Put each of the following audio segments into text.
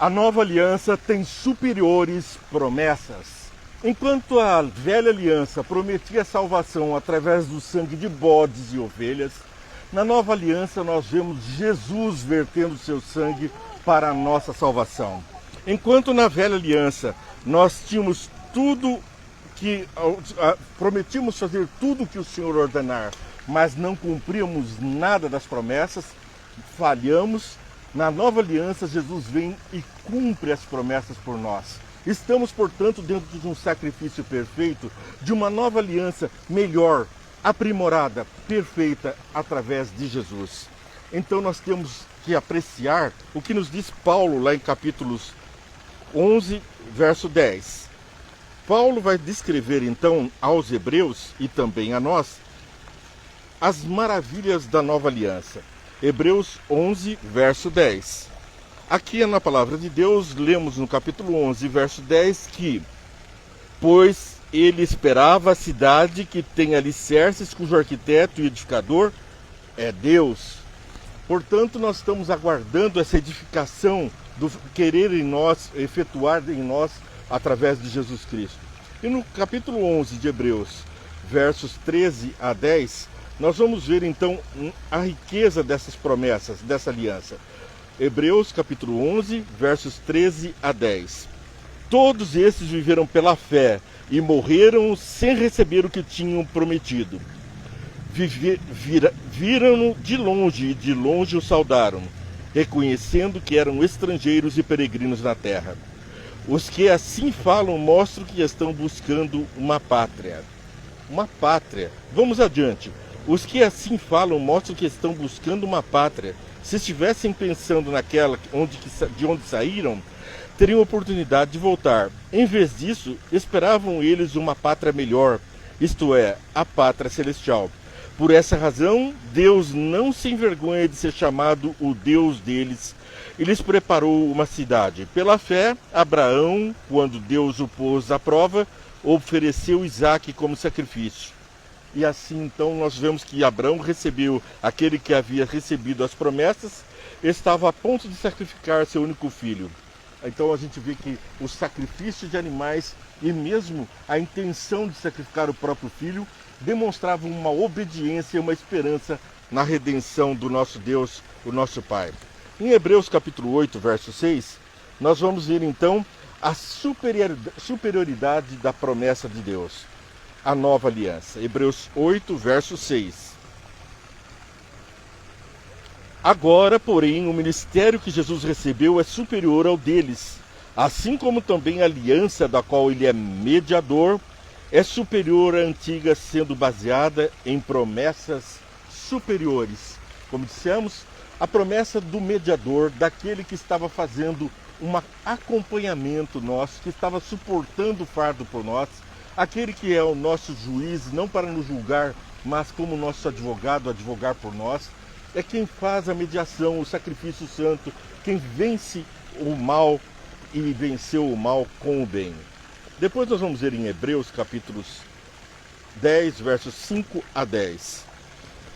A nova aliança tem superiores promessas. Enquanto a velha aliança prometia salvação através do sangue de bodes e ovelhas, na nova aliança nós vemos Jesus vertendo seu sangue para a nossa salvação. Enquanto na velha aliança nós tínhamos tudo que prometíamos fazer tudo que o Senhor ordenar, mas não cumpríamos nada das promessas, falhamos. Na nova aliança, Jesus vem e cumpre as promessas por nós. Estamos, portanto, dentro de um sacrifício perfeito, de uma nova aliança melhor, aprimorada, perfeita, através de Jesus. Então nós temos que apreciar o que nos diz Paulo lá em capítulos 11, verso 10. Paulo vai descrever então aos hebreus e também a nós as maravilhas da nova aliança. Hebreus 11, verso 10. Aqui na palavra de Deus, lemos no capítulo 11, verso 10, que pois ele esperava a cidade que tem alicerces, cujo arquiteto e edificador é Deus. Portanto, nós estamos aguardando essa edificação do querer em nós, efetuar em nós, através de Jesus Cristo. E no capítulo 11 de Hebreus, versos 13 a 10, nós vamos ver então a riqueza dessas promessas, dessa aliança. Hebreus capítulo 11, versos 13 a 10. Todos esses viveram pela fé e morreram sem receber o que tinham prometido. Viram-no de longe e de longe o saudaram, reconhecendo que eram estrangeiros e peregrinos na terra. Os que assim falam mostram que estão buscando uma pátria. Uma pátria. Vamos adiante. Os que assim falam mostram que estão buscando uma pátria. Se estivessem pensando naquela de onde saíram, teriam oportunidade de voltar. Em vez disso, esperavam eles uma pátria melhor, isto é, a pátria celestial. Por essa razão, Deus não se envergonha de ser chamado o Deus deles. Ele lhes preparou uma cidade. Pela fé, Abraão, quando Deus o pôs à prova, ofereceu Isaque como sacrifício. E assim, então, nós vemos que Abraão recebeu, aquele que havia recebido as promessas, estava a ponto de sacrificar seu único filho. Então a gente vê que o sacrifício de animais e mesmo a intenção de sacrificar o próprio filho demonstravam uma obediência e uma esperança na redenção do nosso Deus, o nosso Pai. Em Hebreus capítulo 8, verso 6, nós vamos ver então a superioridade da promessa de Deus. A nova aliança. Hebreus 8, verso 6. Agora, porém, o ministério que Jesus recebeu é superior ao deles, assim como também a aliança da qual ele é mediador é superior à antiga, sendo baseada em promessas superiores. Como dissemos, a promessa do mediador, daquele que estava fazendo um acompanhamento nosso, que estava suportando o fardo por nós, aquele que é o nosso juiz, não para nos julgar, mas como nosso advogado, advogar por nós, é quem faz a mediação, o sacrifício santo, quem vence o mal e venceu o mal com o bem. Depois nós vamos ver em Hebreus capítulos 10, versos 5 a 10.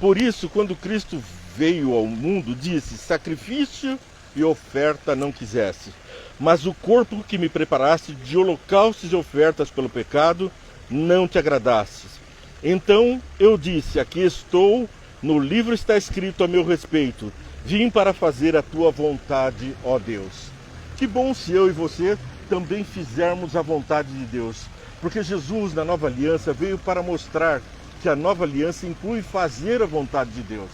Por isso, quando Cristo veio ao mundo, disse, sacrifício e oferta não quisesse, mas o corpo que me preparaste de holocaustos e ofertas pelo pecado, não te agradastes. Então eu disse, aqui estou, no livro está escrito a meu respeito, vim para fazer a tua vontade, ó Deus. Que bom se eu e você também fizermos a vontade de Deus, porque Jesus, na nova aliança, veio para mostrar que a nova aliança inclui fazer a vontade de Deus.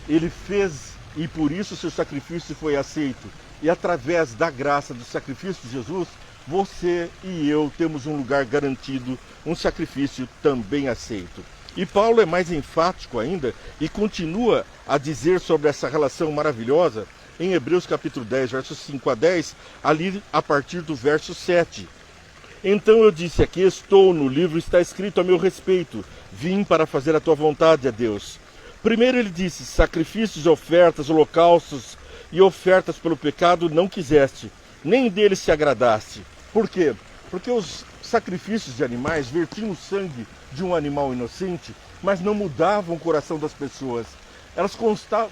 Ele fez e por isso seu sacrifício foi aceito. E através da graça do sacrifício de Jesus, você e eu temos um lugar garantido, um sacrifício também aceito. E Paulo é mais enfático ainda e continua a dizer sobre essa relação maravilhosa em Hebreus capítulo 10, versos 5 a 10, ali a partir do verso 7. Então eu disse, aqui estou, no livro está escrito a meu respeito, vim para fazer a tua vontade, ó Deus. Primeiro ele disse, sacrifícios, ofertas, holocaustos e ofertas pelo pecado não quiseste, nem deles se agradaste. Por quê? Porque os sacrifícios de animais vertiam o sangue de um animal inocente, mas não mudavam o coração das pessoas. Elas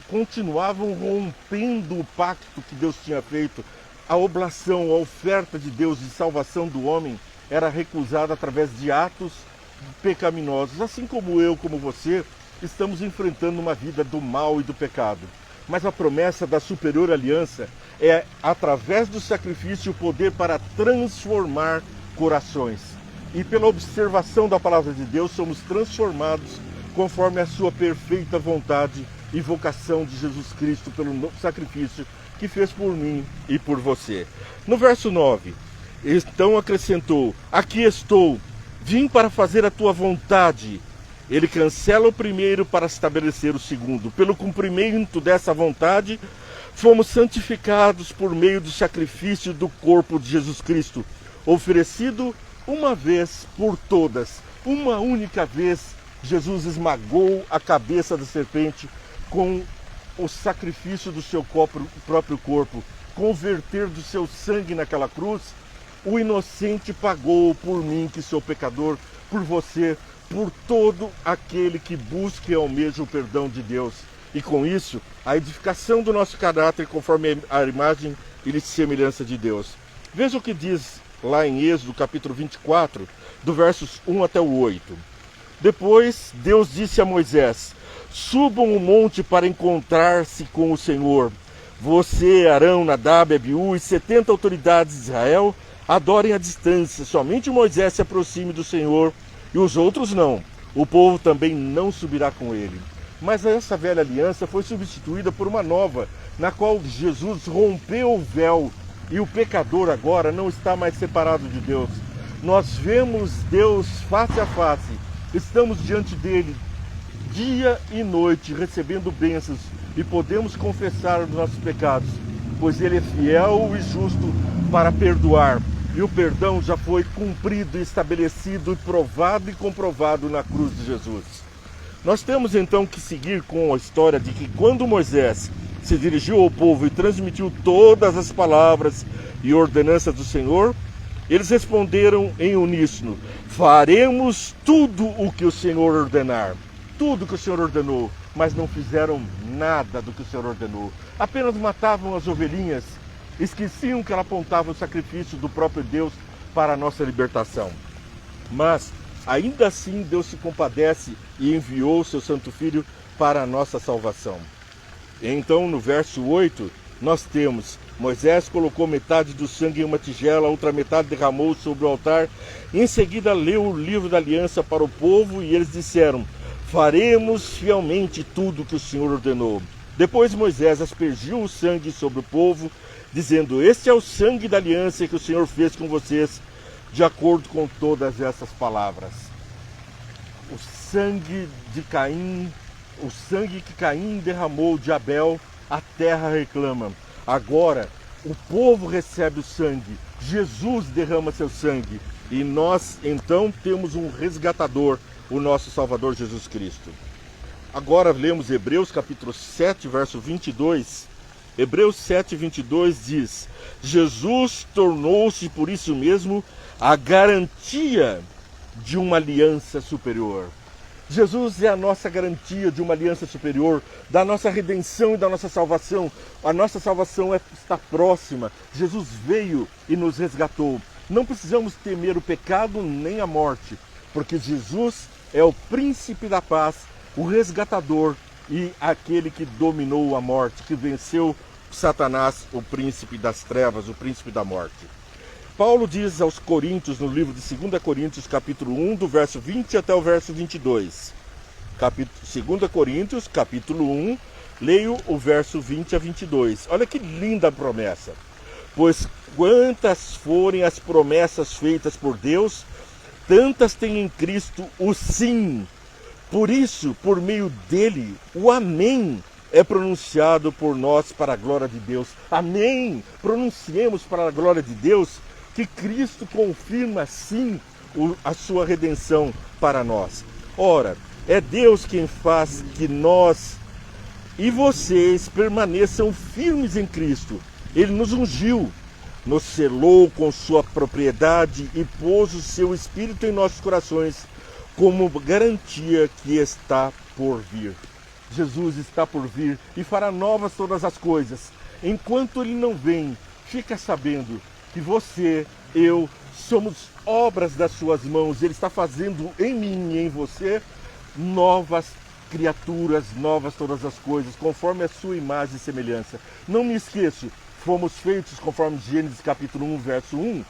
continuavam rompendo o pacto que Deus tinha feito, a oblação, a oferta de Deus de salvação do homem era recusada através de atos pecaminosos, assim como eu, como você, estamos enfrentando uma vida do mal e do pecado. Mas a promessa da superior aliança é, através do sacrifício, o poder para transformar corações. E pela observação da palavra de Deus, somos transformados conforme a sua perfeita vontade e vocação de Jesus Cristo pelo sacrifício que fez por mim e por você. No verso 9, então acrescentou: aqui estou, vim para fazer a tua vontade. Ele cancela o primeiro para estabelecer o segundo. Pelo cumprimento dessa vontade, fomos santificados por meio do sacrifício do corpo de Jesus Cristo, oferecido uma vez por todas. Uma única vez, Jesus esmagou a cabeça da serpente com o sacrifício do seu próprio corpo. Com o verter do seu sangue naquela cruz, o inocente pagou por mim, que sou pecador, por você, por todo aquele que busque e almeja o perdão de Deus. E com isso, a edificação do nosso caráter conforme a imagem e semelhança de Deus. Veja o que diz lá em Êxodo, capítulo 24, do versos 1 até o 8. Depois, Deus disse a Moisés: subam o monte para encontrar-se com o Senhor. Você, Arão, Nadab, Abiú e 70 autoridades de Israel adorem à distância. Somente Moisés se aproxime do Senhor e os outros não. O povo também não subirá com ele. Mas essa velha aliança foi substituída por uma nova, na qual Jesus rompeu o véu e o pecador agora não está mais separado de Deus. Nós vemos Deus face a face, estamos diante dele dia e noite, recebendo bênçãos, e podemos confessar os nossos pecados, pois ele é fiel e justo para perdoar. E o perdão já foi cumprido, estabelecido, provado e comprovado na cruz de Jesus. Nós temos então que seguir com a história de que quando Moisés se dirigiu ao povo e transmitiu todas as palavras e ordenanças do Senhor, eles responderam em uníssono: faremos tudo o que o Senhor ordenar. Tudo que o Senhor ordenou, mas não fizeram nada do que o Senhor ordenou. Apenas matavam as ovelhinhas, esqueciam que ela apontava o sacrifício do próprio Deus para a nossa libertação. Mas, ainda assim, Deus se compadece e enviou o seu Santo Filho para a nossa salvação. Então, no verso 8, nós temos: Moisés colocou metade do sangue em uma tigela, a outra metade derramou sobre o altar. Em seguida, leu o livro da aliança para o povo e eles disseram: faremos fielmente tudo que o Senhor ordenou. Depois Moisés aspergiu o sangue sobre o povo, dizendo: este é o sangue da aliança que o Senhor fez com vocês, de acordo com todas essas palavras. O sangue de Caim, o sangue que Caim derramou de Abel, a terra reclama. Agora, o povo recebe o sangue, Jesus derrama seu sangue, e nós então temos um resgatador, o nosso Salvador Jesus Cristo. Agora lemos Hebreus capítulo 7, verso 22. Hebreus 7, 22 diz: Jesus tornou-se por isso mesmo a garantia de uma aliança superior. Jesus é a nossa garantia de uma aliança superior, da nossa redenção e da nossa salvação. A nossa salvação está próxima. Jesus veio e nos resgatou. Não precisamos temer o pecado nem a morte, porque Jesus é o príncipe da paz, o resgatador e aquele que dominou a morte, que venceu Satanás, o príncipe das trevas, o príncipe da morte. Paulo diz aos Coríntios, no livro de 2 Coríntios, capítulo 1, do verso 20 até o verso 22. 2 Coríntios, capítulo 1, leio o verso 20 a 22. Olha que linda promessa. Pois quantas forem as promessas feitas por Deus, tantas tem em Cristo o sim. Por isso, por meio dele, o amém é pronunciado por nós para a glória de Deus. Amém! Pronunciemos para a glória de Deus que Cristo confirma sim a sua redenção para nós. Ora, é Deus quem faz que nós e vocês permaneçam firmes em Cristo. Ele nos ungiu, nos selou com sua propriedade e pôs o seu Espírito em nossos corações como garantia que está por vir. Jesus está por vir e fará novas todas as coisas. Enquanto ele não vem, fica sabendo que você, eu, somos obras das suas mãos. Ele está fazendo em mim e em você novas criaturas, novas todas as coisas, conforme a sua imagem e semelhança. Não me esqueço, fomos feitos conforme Gênesis capítulo 1, verso 1.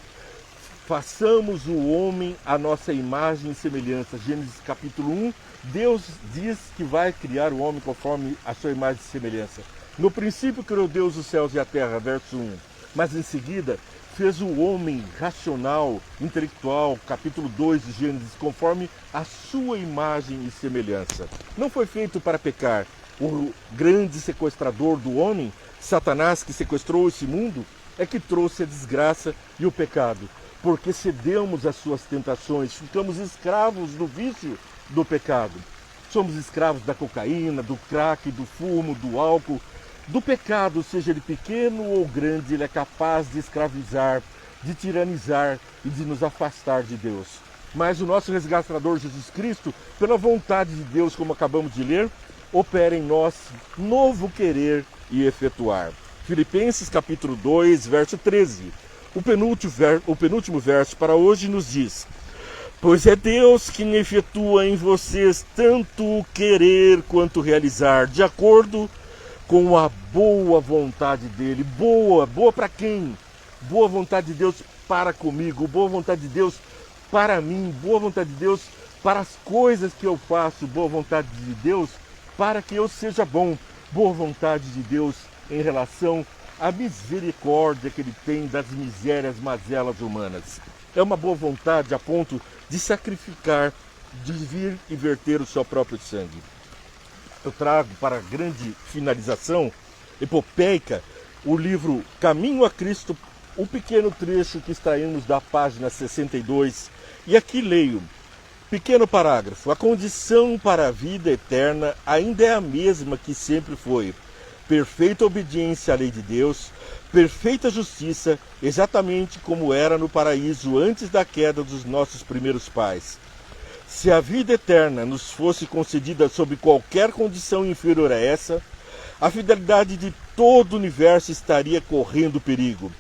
Façamos o homem à nossa imagem e semelhança. Gênesis capítulo 1, Deus diz que vai criar o homem conforme a sua imagem e semelhança. No princípio criou Deus os céus e a terra, verso 1. Mas em seguida fez o homem racional, intelectual, capítulo 2 de Gênesis, conforme a sua imagem e semelhança. Não foi feito para pecar. O grande sequestrador do homem, Satanás, que sequestrou esse mundo, é que trouxe a desgraça e o pecado. Porque cedemos às suas tentações, ficamos escravos do vício do pecado. Somos escravos da cocaína, do crack, do fumo, do álcool. Do pecado, seja ele pequeno ou grande, ele é capaz de escravizar, de tiranizar e de nos afastar de Deus. Mas o nosso resgatador Jesus Cristo, pela vontade de Deus, como acabamos de ler, opera em nós novo querer e efetuar. Filipenses capítulo 2, verso 13. O penúltimo verso para hoje nos diz: pois é Deus quem efetua em vocês tanto o querer quanto realizar, de acordo com a boa vontade dele. Boa para quem? Boa vontade de Deus para comigo, boa vontade de Deus para mim, boa vontade de Deus para as coisas que eu faço, boa vontade de Deus para que eu seja bom, boa vontade de Deus em relação à misericórdia que ele tem das misérias, mazelas humanas. É uma boa vontade a ponto de sacrificar, de vir e verter o seu próprio sangue. Eu trago para a grande finalização epopeica o livro Caminho a Cristo, o pequeno trecho que extraímos da página 62. E aqui leio, pequeno parágrafo: a condição para a vida eterna ainda é a mesma que sempre foi. Perfeita obediência à lei de Deus, perfeita justiça, exatamente como era no paraíso antes da queda dos nossos primeiros pais. Se a vida eterna nos fosse concedida sob qualquer condição inferior a essa, a fidelidade de todo o universo estaria correndo perigo.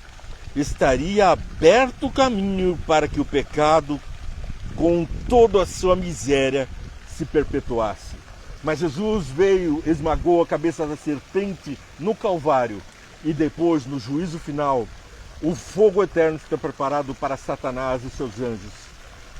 Estaria aberto o caminho para que o pecado, com toda a sua miséria, se perpetuasse. Mas Jesus veio, esmagou a cabeça da serpente no Calvário, e depois, no juízo final, o fogo eterno está preparado para Satanás e seus anjos.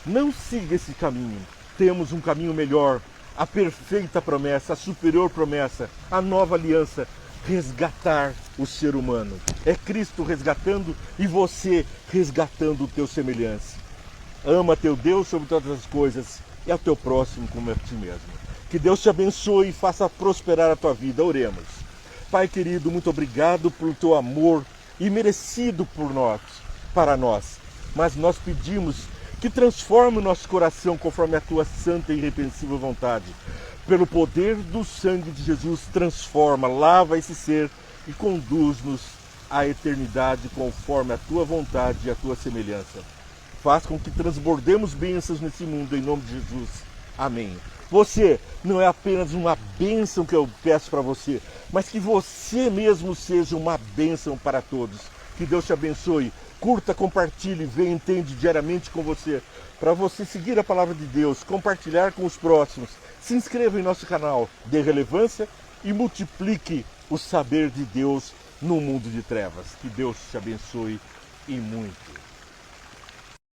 Não siga esse caminho. Temos um caminho melhor, a perfeita promessa, a superior promessa, a nova aliança, resgatar o ser humano. É Cristo resgatando e você resgatando o teu semelhante. Ama teu Deus sobre todas as coisas e ao teu próximo como a ti mesmo. Que Deus te abençoe e faça prosperar a tua vida. Oremos. Pai querido, muito obrigado pelo teu amor imerecido por nós, para nós. Mas nós pedimos que transforme o nosso coração conforme a tua santa e irrepreensível vontade. Pelo poder do sangue de Jesus, transforma, lava esse ser e conduz-nos à eternidade conforme a tua vontade e a tua semelhança. Faz com que transbordemos bênçãos nesse mundo, em nome de Jesus. Amém. Você não é apenas uma bênção que eu peço para você, mas que você mesmo seja uma bênção para todos. Que Deus te abençoe. Curta, compartilhe, venha, entende diariamente com você, para você seguir a palavra de Deus, compartilhar com os próximos. Se inscreva em nosso canal, dê relevância e multiplique o saber de Deus no mundo de trevas. Que Deus te abençoe e muito.